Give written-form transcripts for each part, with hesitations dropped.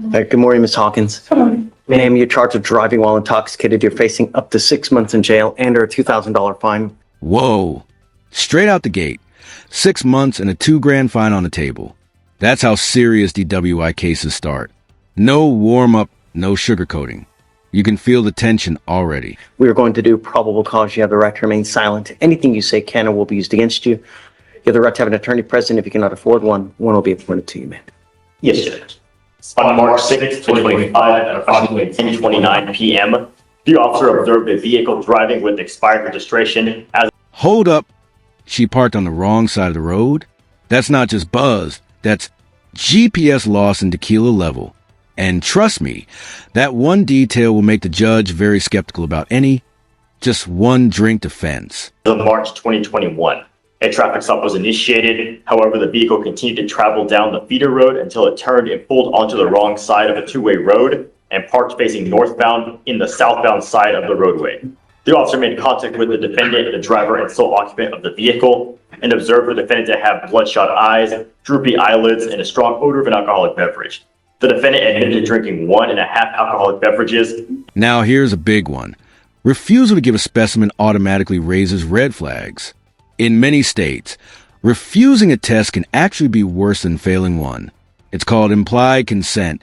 Good morning, Miss Hawkins. Ma'am, you're charged with driving while intoxicated. You're facing up to 6 months in jail and or a $2,000 fine. Whoa. Straight out the gate. 6 months and a $2,000 fine on the table. That's how serious DWI cases start. No warm-up, no sugarcoating. You can feel the tension already. We are going to do probable cause. You have the right to remain silent. Anything you say can and will be used against you. You have the right to have an attorney present. If you cannot afford one will be appointed to you, ma'am. Yes, Judge. On March 6, 2025, at approximately 10:29 p.m., the officer observed a vehicle driving with expired registration as... Hold up. She parked on the wrong side of the road? That's not just buzz. That's GPS loss in tequila level. And trust me, that one detail will make the judge very skeptical about any just one drink defense. Of March 2021. A traffic stop was initiated. However, the vehicle continued to travel down the feeder road until it turned and pulled onto the wrong side of a two-way road and parked facing northbound in the southbound side of the roadway. The officer made contact with the defendant, the driver and sole occupant of the vehicle, and observed the defendant to have bloodshot eyes, droopy eyelids, and a strong odor of an alcoholic beverage. The defendant admitted to drinking 1.5 alcoholic beverages. Now here's a big one. Refusal to give a specimen automatically raises red flags. In many states, refusing a test can actually be worse than failing one. It's called implied consent.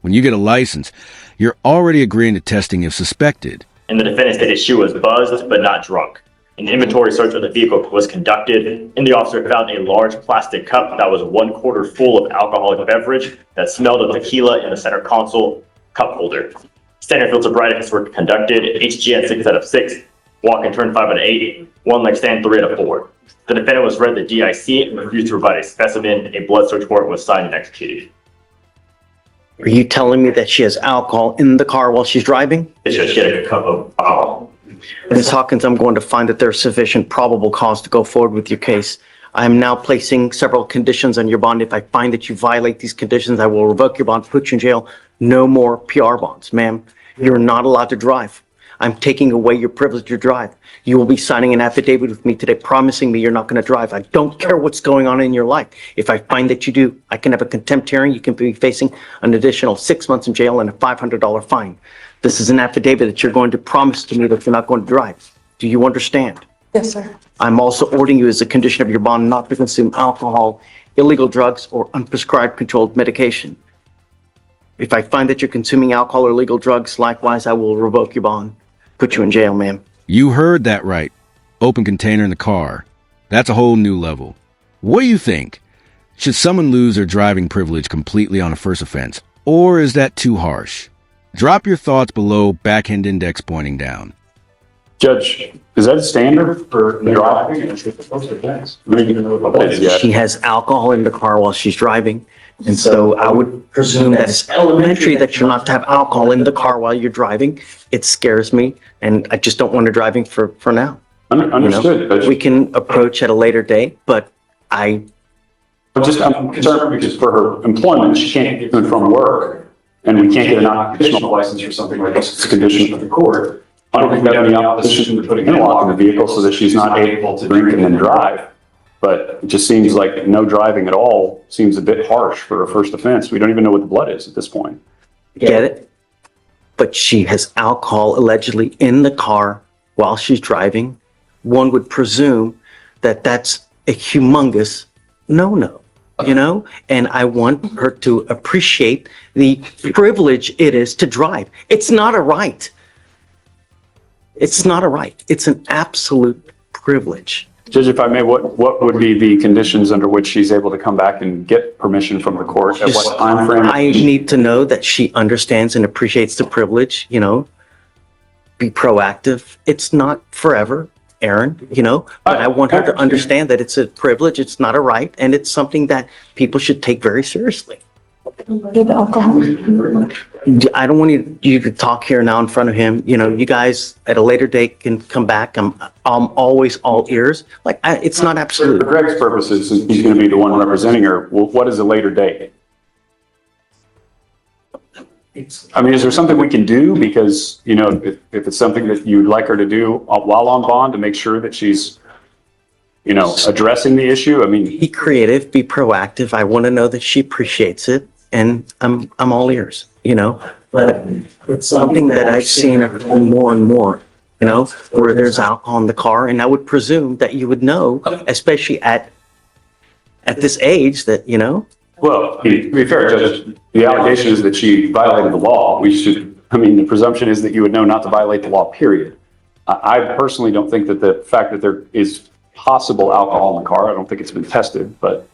When you get a license, you're already agreeing to testing if suspected. And the defendant stated she was buzzed but not drunk. An inventory search of the vehicle was conducted, and the officer found a large plastic cup that was 1/4 full of alcoholic beverage that smelled of tequila in the center console cup holder. Standard field sobriety tests were conducted, HGN 6 out of 6, walk and turn 5 out of 8, one leg stand 3 out of 4. The defendant was read the DIC and refused to provide a specimen. A blood search warrant was signed and executed. Are you telling me that she has alcohol in the car while she's driving? She had a cup of alcohol. Ms. Hawkins, I'm going to find that there's sufficient probable cause to go forward with your case. I am now placing several conditions on your bond. If I find that you violate these conditions, I will revoke your bond, put you in jail. No more PR bonds. Ma'am, you're not allowed to drive. I'm taking away your privilege to drive. You will be signing an affidavit with me today promising me you're not going to drive. I don't care what's going on in your life. If I find that you do, I can have a contempt hearing. You can be facing an additional 6 months in jail and a $500 fine. This is an affidavit that you're going to promise to me that you're not going to drive. Do you understand? Yes, sir. I'm also ordering you as a condition of your bond not to consume alcohol, illegal drugs, or unprescribed controlled medication. If I find that you're consuming alcohol or illegal drugs, likewise, I will revoke your bond. Put you in jail, ma'am. You heard that right. Open container in the car. That's a whole new level. What do you think? Should someone lose their driving privilege completely on a first offense? Or is that too harsh? Drop your thoughts below, backhand index pointing down. Judge, is that a standard for driving? She has alcohol in the car while she's driving. And so I would presume that it's elementary that you're not to have alcohol in the car while you're driving. It scares me, and I just don't want her driving for now. Understood. We can approach at a later date, but I'm concerned because for her employment, she can't get to and from work, and we can't get an occupational license or something like this. It's a condition of the court. I don't think we have any opposition to putting a lock in the vehicle so that she's not able to drink and then drive. But it just seems like no driving at all seems a bit harsh for a first offense. We don't even know what the blood is at this point. Get it? But she has alcohol allegedly in the car while she's driving. One would presume that that's a humongous no-no, you know? And I want her to appreciate the privilege it is to drive. It's not a right. It's not a right. It's an absolute privilege. Judge, if I may, what would be the conditions under which she's able to come back and get permission from the court? At what time frame? I need to know that she understands and appreciates the privilege, you know, be proactive. It's not forever, Aaron, you know, but I want her to understand that it's a privilege, it's not a right, and it's something that people should take very seriously. The alcohol. I don't want you to talk here now in front of him. You know, you guys at a later date can come back. I'm always all ears. Like, it's not absolute. For Greg's purposes, since he's going to be the one representing her, what is a later date? I mean, is there something we can do? Because, you know, if it's something that you'd like her to do while on bond to make sure that she's, you know, addressing the issue. I mean, be creative, be proactive. I want to know that she appreciates it. and I'm all ears, you know? But it's something that I've seen more and more, you know, where there's alcohol in the car, and I would presume that you would know, especially at this age, that, you know? Well, to be fair, Judge, the allegation is that she violated the law. The presumption is that you would know not to violate the law, period. I personally don't think that the fact that there is possible alcohol in the car, I don't think it's been tested, but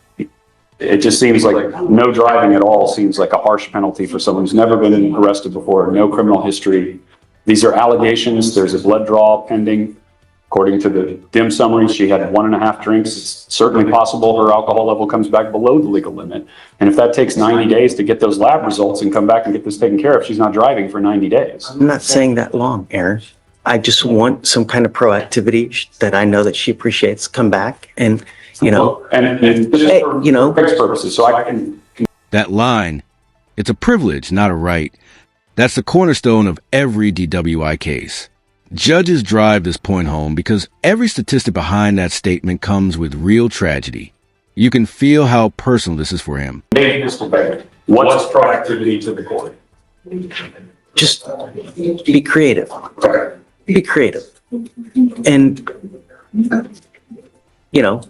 it just seems like no driving at all seems like a harsh penalty for someone who's never been arrested before, no criminal history. These are allegations. There's a blood draw pending. According to the dim summary, she had 1.5 drinks. It's certainly possible her alcohol level comes back below the legal limit. And if that takes 90 days to get those lab results and come back and get this taken care of, she's not driving for 90 days. I'm not saying that long, Aaron. I just want some kind of proactivity that I know that she appreciates come back and, you know. And just Hey, for you know. fixed purposes, so I can That line, it's a privilege, not a right. That's the cornerstone of every DWI case. Judges drive this point home because every statistic behind that statement comes with real tragedy. You can feel how personal this is for him. make this debate. What's proactivity to the court? Just be creative. Okay. Be creative. And, you know,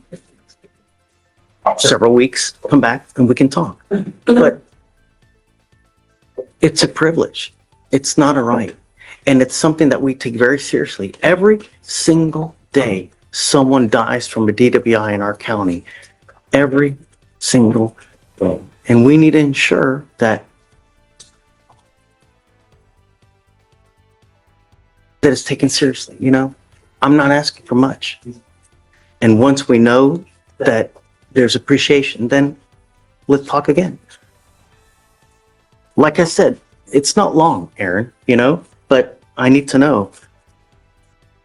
several weeks, come back and we can talk. But it's a privilege. It's not a right. And it's something that we take very seriously. Every single day, someone dies from a DWI in our county. Every single day. And we need to ensure that it's taken seriously, you know? I'm not asking for much. And once we know that there's appreciation, then let's talk again. Like I said, it's not long, Aaron, you know? But I need to know.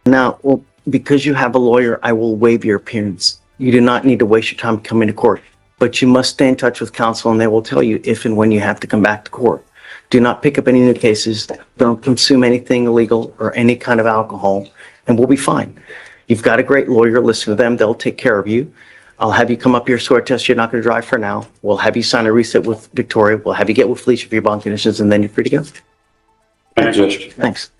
Now, well, because you have a lawyer, I will waive your appearance. You do not need to waste your time coming to court, but you must stay in touch with counsel and they will tell you if and when you have to come back to court. Do not pick up any new cases. Don't consume anything illegal or any kind of alcohol, and we'll be fine. You've got a great lawyer. Listen to them. They'll take care of you. I'll have you come up here, swear test. You're not going to drive for now. We'll have you sign a reset with Victoria. We'll have you get with Felicia for your bond conditions, and then you're free to go. Thank you, Judge. Thanks.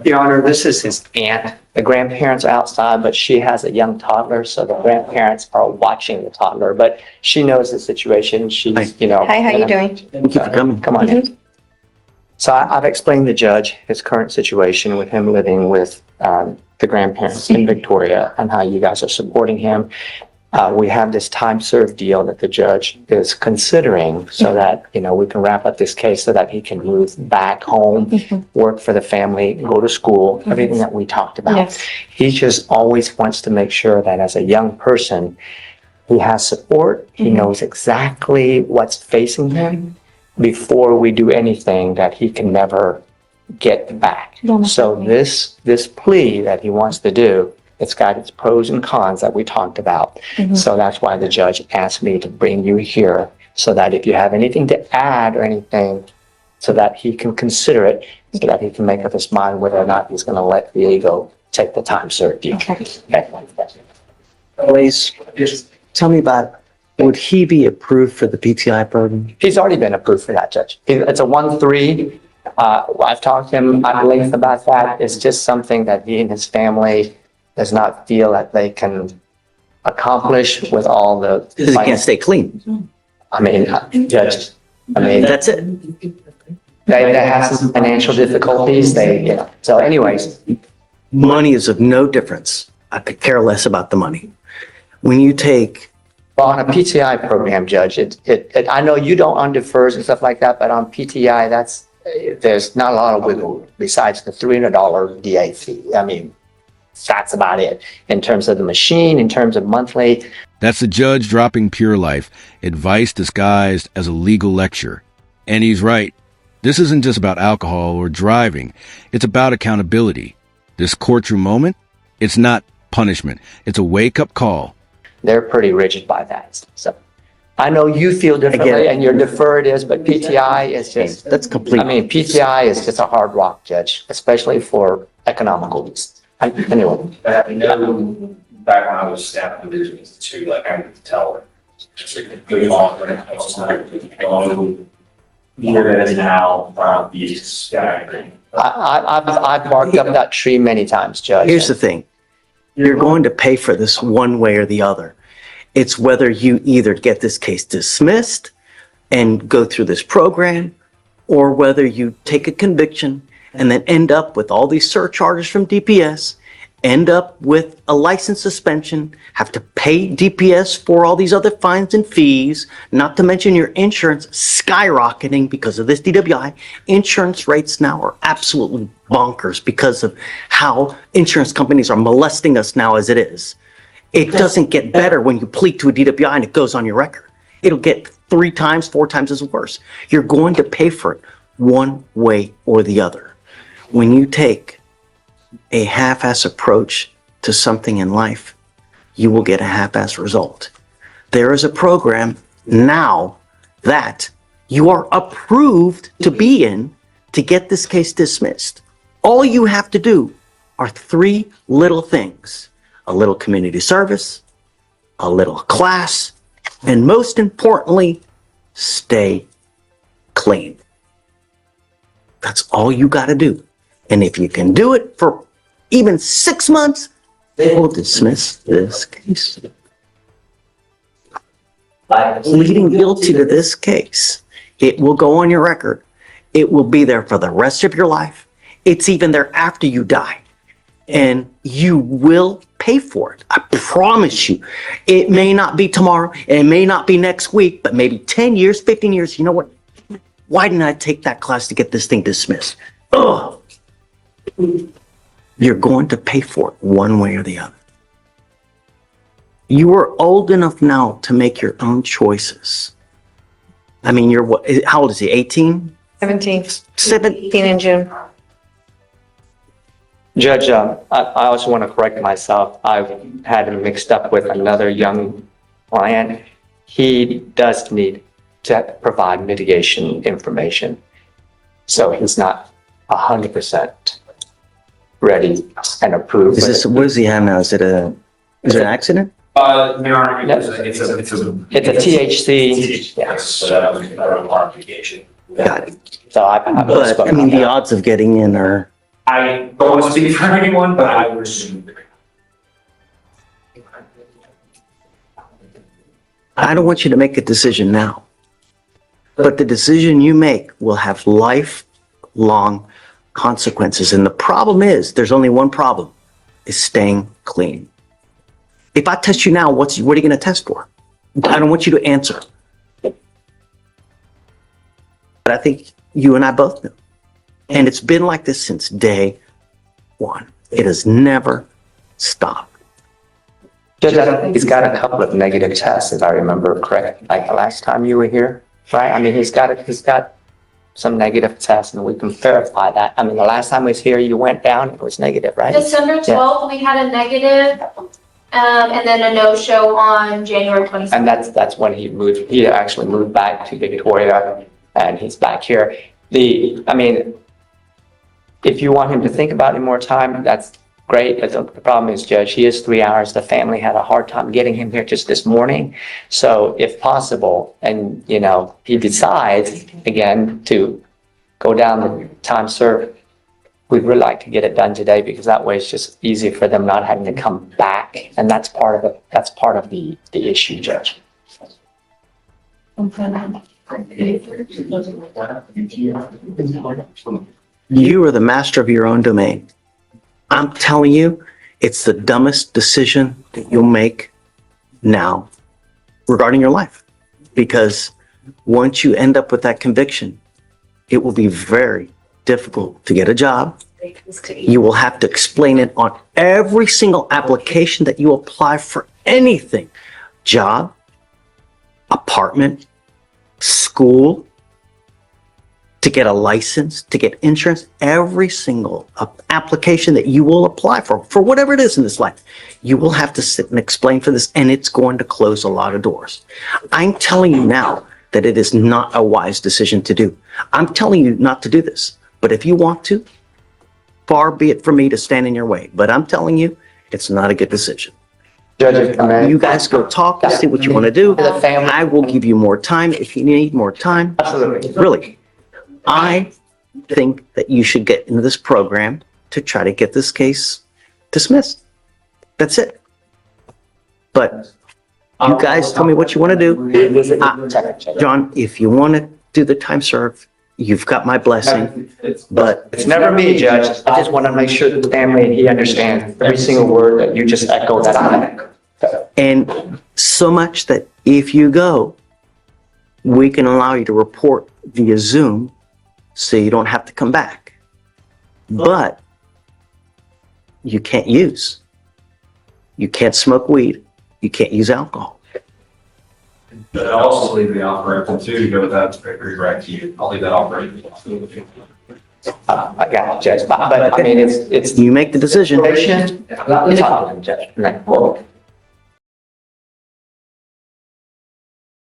Your Honor, this is his aunt. The grandparents are outside, but she has a young toddler, so the grandparents are watching the toddler. But she knows the situation. She's, you know. Hi, how you doing? Thank you for coming. Come on in. So I've explained to the judge his current situation with him living with the grandparents in Victoria and how you guys are supporting him. We have this time served deal that the judge is considering so that, you know, we can wrap up this case so that he can move back home, work for the family, go to school, everything that we talked about. Yes. He just always wants to make sure that as a young person, he has support. He knows exactly what's facing him before we do anything that he can never get back. So this plea that he wants to do, it's got its pros and cons that we talked about. So that's why the judge asked me to bring you here so that if you have anything to add or anything, so that he can consider it, so that he can make up his mind whether or not he's going to let Diego take the time served deal. Okay. Please, just tell me about, would he be approved for the PTI program? He's already been approved for that, Judge. It's a 1-3. I've talked to him at length about that. It's just something that he and his family does not feel that they can accomplish with all the. Because he can't stay clean. I mean, Judge, That's it. they have some financial difficulties. So anyways, Money is of no difference. I could care less about the money. When you take, well, on a PTI program, Judge, I know you don't on defers and stuff like that, but on PTI, there's not a lot of wiggle room besides the $300 DA fee. I mean, that's about it in terms of the machine, in terms of monthly. That's the judge dropping pure life, advice disguised as a legal lecture. And he's right. This isn't just about alcohol or driving. It's about accountability. This courtroom moment, it's not punishment. It's a wake-up call. They're pretty rigid by that. So I know you feel differently and your deferred is, but PTI is just, that's complete. I mean, PTI is just a hard rock, Judge, especially for economical reasons. Anyway. I know back when I was staff division too, like I could tell Here it is now, these guys. I've barked up that tree many times, Judge. Here's the thing. You're going to pay for this one way or the other. It's whether you either get this case dismissed and go through this program, or whether you take a conviction and then end up with all these surcharges from DPS, end up with a license suspension, have to pay DPS for all these other fines and fees, not to mention your insurance skyrocketing because of this DWI. Insurance rates now are absolutely bonkers because of how insurance companies are molesting us now as it is. It doesn't get better when you plead to a DWI and it goes on your record. It'll get 3 times, 4 times as worse. You're going to pay for it one way or the other. When you take a half-ass approach to something in life, you will get a half-ass result. There is a program now that you are approved to be in to get this case dismissed. All you have to do are 3 little things: a little community service, a little class, and most importantly, stay clean. That's all you got to do. And if you can do it for even 6 months, they will dismiss this case. By pleading guilty to this case, it will go on your record. It will be there for the rest of your life. It's even there after you die. And you will pay for it. I promise you. It may not be tomorrow. It may not be next week, but maybe 10 years, 15 years. You know what? Why didn't I take that class to get this thing dismissed? Ugh. You're going to pay for it one way or the other. You are old enough now to make your own choices. I mean, you're what? How old is he? 18? 17. 17 in June. Judge, I also want to correct myself. I've had him mixed up with another young client. He does need to provide mitigation information. So he's not 100% ready and approved. Is this, what does he have now? Is it an accident? It's It's a THC. Yes, modification. Got it. So I haven't But, I spoken mean, on the that. odds of getting in are, I don't want to speak for anyone, but I would assume. I don't want you to make a decision now. But the decision you make will have lifelong consequences. And the problem is, there's only one problem, is staying clean. If I test you now, what are you going to test for? I don't want you to answer. But I think you and I both know. And it's been like this since day one. It has never stopped. Judge, I think he's got a couple of negative tests, if I remember correctly, like the last time you were here, right? I mean, he's got some negative tests, and we can verify that. I mean, the last time he was here, you went down, it was negative, right? December 12th, we had a negative, and then a no-show on January 26th. And that's when he actually moved back to Victoria, and he's back here. I mean, if you want him to think about it more time, that's great. But the problem is, Judge, he is 3 hours. The family had a hard time getting him here just this morning. So if possible, and he decides again to go down the time served, we'd really like to get it done today, because that way it's just easy for them not having to come back. And that's part of the issue, Judge. You are the master of your own domain. I'm telling you, it's the dumbest decision that you'll make now regarding your life. Because once you end up with that conviction, it will be very difficult to get a job. You will have to explain it on every single application that you apply for anything. Job, apartment, school, to get a license, to get insurance, every single application that you will apply for whatever it is in this life, you will have to sit and explain for this, and it's going to close a lot of doors. I'm telling you now that it is not a wise decision to do. I'm telling you not to do this, but if you want to, far be it from me to stand in your way. But I'm telling you, it's not a good decision. Judge, if I may. You guys go talk and see what you want to do. The family. I will give you more time if you need more time. Absolutely. Really, I think that you should get into this program to try to get this case dismissed. That's it. But you guys tell me what you want to do. John, if you want to do the time served, you've got my blessing, but It's never me, Judge. I just want to make sure the family and he understands every single word that you just echoed that I echo. and so much that if you go, we can allow you to report via Zoom so you don't have to come back. But you can't use. You can't smoke weed. You can't use alcohol. But I'll also leave the offer open too, to go with that, redirect you. I'll leave that offer open. I got it, Judge. But I mean, it's You make the decision. patient. It's on, Judge. Right. Well,